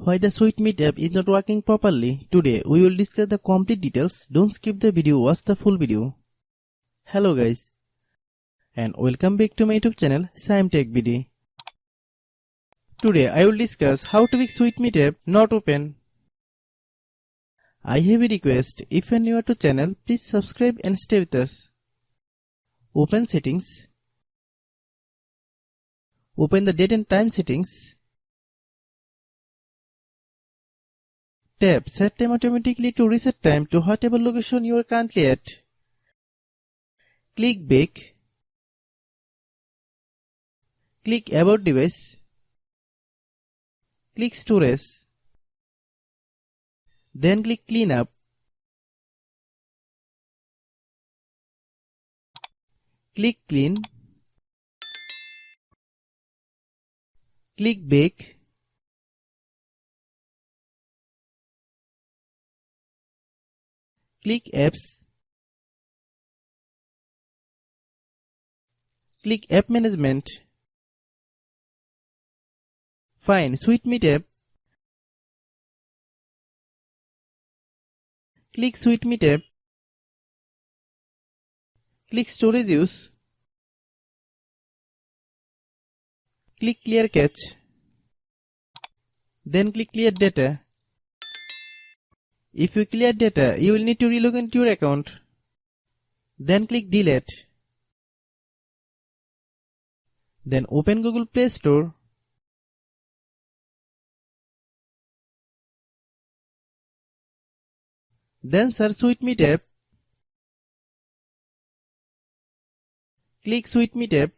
Why the SweetMeet app is not working properly? Today we will discuss the complete details. Don't skip the video, watch the full video. Hello guys, and welcome back to my YouTube channel Shaem Tech BD. Today I will discuss how to fix SweetMeet app not open. I have a request. If you are new to channel, please subscribe and stay with us. Open settings. Open the date and time settings. Tap set time automatically to reset time to whatever location you are currently at. Click back. Click about device. Click storage. Then click clean up. Click clean. Click back. Click apps. Click app management. Find SweetMeet app. Click SweetMeet app. Click storage use. Click clear cache. Then click clear data. If you clear data, you will need to relog into your account. Then click delete. Then open Google Play Store. Then search SweetMeet app. Click SweetMeet app.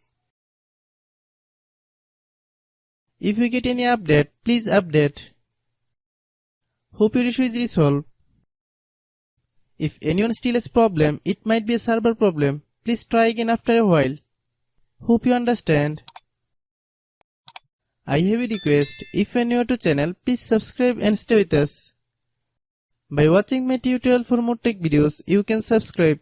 If you get any update, please update. Hope your issue is resolved. If anyone still has problem, it might be a server problem. Please try again after a while. Hope you understand. I have a request. If you are new to channel, please subscribe and stay with us. By watching my tutorial for more tech videos, you can subscribe.